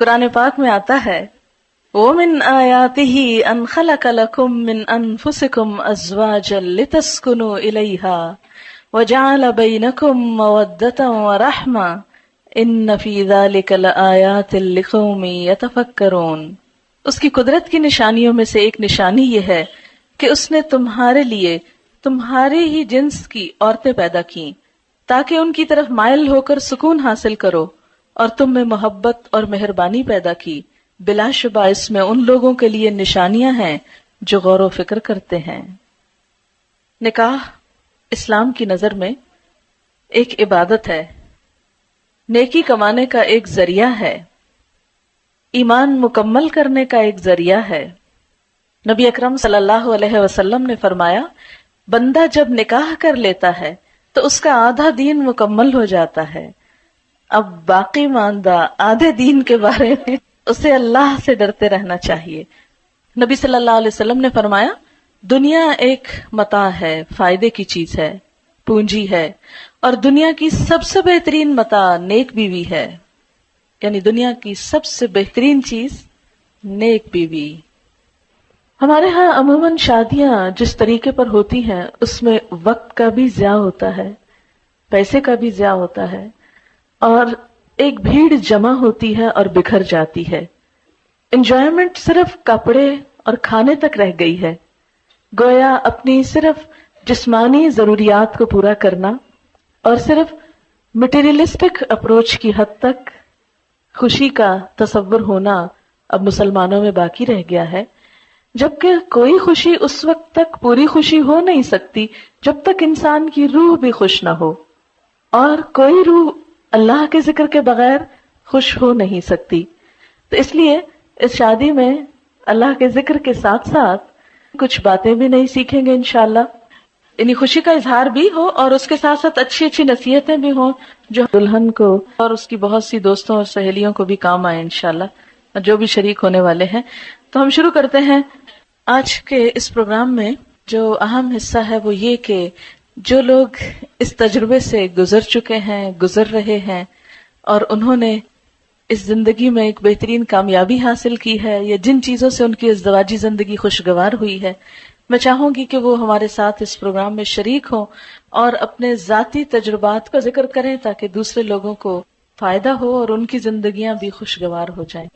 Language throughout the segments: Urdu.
قرآن پاک میں آتا ہے وَمِنْ آيَاتِهِ أَنْ خَلَقَ لَكُم مِّنْ أَنفُسِكُمْ أَزْوَاجًا لِتَسْكُنُوا إِلَيْهَا وَجَعَلَ بَيْنَكُم مَّوَدَّةً وَرَحْمَةً إِنَّ فِي ذَلِكَ لَآيَاتٍ لِقَوْمٍ يَتَفَكَّرُونَ۔ اس کی قدرت کی نشانیوں میں سے ایک نشانی یہ ہے کہ اس نے تمہارے لیے تمہارے ہی جنس کی عورتیں پیدا کی تاکہ ان کی طرف مائل ہو کر سکون حاصل کرو، اور تم میں محبت اور مہربانی پیدا کی۔ بلا شبہ اس میں ان لوگوں کے لیے نشانیاں ہیں جو غور و فکر کرتے ہیں۔ نکاح اسلام کی نظر میں ایک عبادت ہے، نیکی کمانے کا ایک ذریعہ ہے، ایمان مکمل کرنے کا ایک ذریعہ ہے۔ نبی اکرم صلی اللہ علیہ وسلم نے فرمایا بندہ جب نکاح کر لیتا ہے تو اس کا آدھا دین مکمل ہو جاتا ہے۔ اب باقی ماندہ آدھے دین کے بارے میں اسے اللہ سے ڈرتے رہنا چاہیے۔ نبی صلی اللہ علیہ وسلم نے فرمایا دنیا ایک متاع ہے، فائدے کی چیز ہے، پونجی ہے، اور دنیا کی سب سے بہترین متاع نیک بیوی ہے، یعنی دنیا کی سب سے بہترین چیز نیک بیوی۔ ہمارے ہاں عموماً شادیاں جس طریقے پر ہوتی ہیں اس میں وقت کا بھی ضیاع ہوتا ہے، پیسے کا بھی ضیاع ہوتا ہے، اور ایک بھیڑ جمع ہوتی ہے اور بکھر جاتی ہے۔ انجوائمنٹ صرف کپڑے اور کھانے تک رہ گئی ہے، گویا اپنی صرف جسمانی ضروریات کو پورا کرنا اور صرف مٹیریلسٹک اپروچ کی حد تک خوشی کا تصور ہونا اب مسلمانوں میں باقی رہ گیا ہے، جبکہ کوئی خوشی اس وقت تک پوری خوشی ہو نہیں سکتی جب تک انسان کی روح بھی خوش نہ ہو، اور کوئی روح اللہ کے ذکر کے بغیر خوش ہو نہیں سکتی۔ تو اس لیے اس شادی میں اللہ کے ذکر کے ساتھ ساتھ کچھ باتیں بھی نہیں سیکھیں گے انشاءاللہ، یعنی خوشی کا اظہار بھی ہو اور اس کے ساتھ ساتھ اچھی اچھی نصیحتیں بھی ہوں جو دلہن کو اور اس کی بہت سی دوستوں اور سہیلیوں کو بھی کام آئے انشاءاللہ، اور جو بھی شریک ہونے والے ہیں۔ تو ہم شروع کرتے ہیں آج کے اس پروگرام میں۔ جو اہم حصہ ہے وہ یہ کہ جو لوگ اس تجربے سے گزر چکے ہیں، گزر رہے ہیں، اور انہوں نے اس زندگی میں ایک بہترین کامیابی حاصل کی ہے، یا جن چیزوں سے ان کی ازدواجی زندگی خوشگوار ہوئی ہے، میں چاہوں گی کہ وہ ہمارے ساتھ اس پروگرام میں شریک ہوں اور اپنے ذاتی تجربات کا ذکر کریں تاکہ دوسرے لوگوں کو فائدہ ہو اور ان کی زندگیاں بھی خوشگوار ہو جائیں۔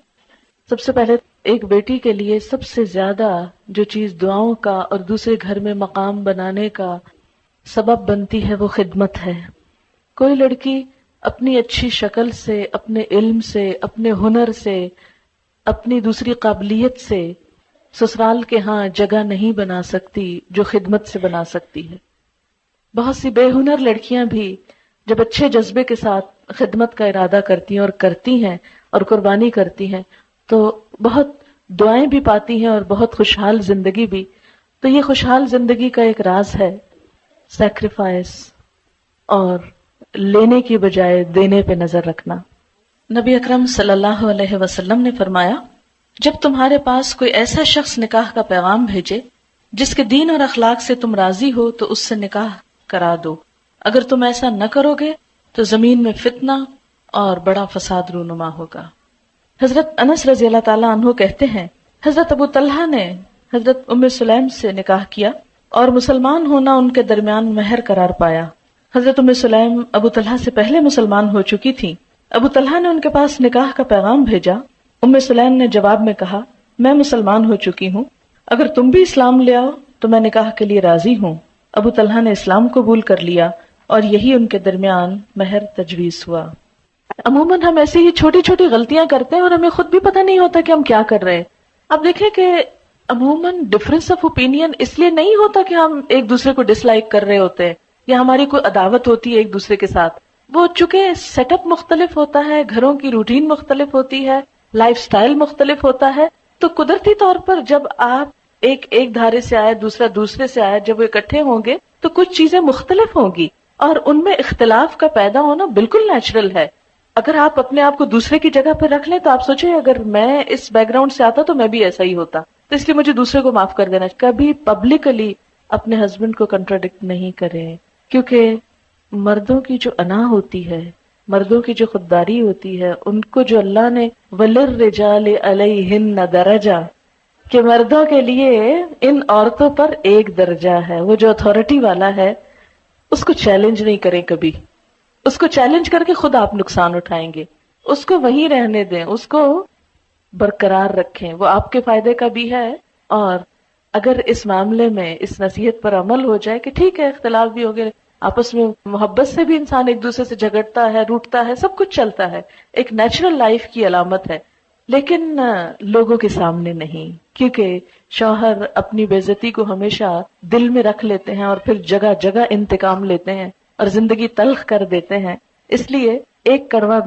سب سے پہلے ایک بیٹی کے لیے سب سے زیادہ جو چیز دعاؤں کا اور دوسرے گھر میں مقام بنانے کا سبب بنتی ہے وہ خدمت ہے۔ کوئی لڑکی اپنی اچھی شکل سے، اپنے علم سے، اپنے ہنر سے، اپنی دوسری قابلیت سے سسرال کے ہاں جگہ نہیں بنا سکتی جو خدمت سے بنا سکتی ہے۔ بہت سی بے ہنر لڑکیاں بھی جب اچھے جذبے کے ساتھ خدمت کا ارادہ کرتی ہیں اور کرتی ہیں اور قربانی کرتی ہیں تو بہت دعائیں بھی پاتی ہیں اور بہت خوشحال زندگی بھی۔ تو یہ خوشحال زندگی کا ایک راز ہے سیکریفائس اور لینے کی بجائے دینے پہ نظر رکھنا۔ نبی اکرم صلی اللہ علیہ وسلم نے فرمایا جب تمہارے پاس کوئی ایسا شخص نکاح کا پیغام بھیجے جس کے دین اور اخلاق سے تم راضی ہو تو اس سے نکاح کرا دو، اگر تم ایسا نہ کرو گے تو زمین میں فتنہ اور بڑا فساد رونما ہوگا۔ حضرت انس رضی اللہ تعالیٰ عنہ کہتے ہیں حضرت ابو طلحہ نے حضرت ام سلیم سے نکاح کیا اور مسلمان ہونا ان کے درمیان مہر قرار پایا۔ حضرت ام سلیم ابو طلحہ سے پہلے مسلمان ہو چکی تھی۔ ابو طلحہ نے ان کے پاس نکاح کا پیغام بھیجا۔ ام سلیم نے جواب میں کہا میں مسلمان ہو چکی ہوں، اگر تم بھی اسلام لے آؤ تو میں نکاح کے لیے راضی ہوں۔ ابو طلحہ نے اسلام قبول کر لیا اور یہی ان کے درمیان مہر تجویز ہوا۔ عموماً ہم ایسی ہی چھوٹی چھوٹی غلطیاں کرتے ہیں اور ہمیں خود بھی پتہ نہیں ہوتا کہ ہم کیا کر رہے ہیں۔ اب دیکھیں کہ عموماً ڈفرینس آف اوپینین اس لیے نہیں ہوتا کہ ہم ایک دوسرے کو ڈس لائک کر رہے ہوتے ہیں یا ہماری کوئی عداوت ہوتی ہے ایک دوسرے کے ساتھ۔ وہ چونکہ سیٹ اپ مختلف ہوتا ہے، گھروں کی روٹین مختلف ہوتی ہے، لائف سٹائل مختلف ہوتا ہے، تو قدرتی طور پر جب آپ ایک دھارے سے آئے دوسرا دوسرے سے آئے، جب وہ اکٹھے ہوں گے تو کچھ چیزیں مختلف ہوں گی اور ان میں اختلاف کا پیدا ہونا بالکل نیچرل ہے۔ اگر آپ اپنے آپ کو دوسرے کی جگہ پہ رکھ لیں تو آپ سوچیں اگر میں اس بیک گراؤنڈ سے آتا تو میں بھی ایسا ہی ہوتا، تو اس لیے مجھے دوسرے کو معاف کر دینا۔ کبھی پبلکلی اپنے ہسبینڈ کو کنٹراڈکٹ نہیں کریں، کیونکہ مردوں کی جو انا ہوتی ہے، مردوں کی جو خودداری ہوتی ہے، ان کو جو اللہ نے وَلِلرِّجَالِ عَلَيْهِنَّ دَرَجَةٌ، کہ مردوں کے لیے ان عورتوں پر ایک درجہ ہے. وہ جو اتھارٹی والا ہے اس کو چیلنج نہیں کریں کبھی. اس کو چیلنج کر کے خود آپ نقصان اٹھائیں گے. اس کو وہیں رہنے دیں، اس کو برقرار رکھیں. وہ آپ کے فائدے کا بھی ہے، اور اگر اس معاملے میں اس نصیحت پر عمل ہو جائے کہ ٹھیک ہے اختلاف بھی ہو گئے، آپس میں محبت سے بھی انسان ایک دوسرے سے جھگڑتا ہے، روٹتا ہے، سب کچھ چلتا ہے، ایک نیچرل لائف کی علامت ہے، لیکن لوگوں کے سامنے نہیں. کیونکہ شوہر اپنی بے عزتی کو ہمیشہ دل میں رکھ لیتے ہیں اور پھر جگہ جگہ انتقام لیتے ہیں اور زندگی تلخ کر دیتے ہیں. اس لیے ایک کڑوا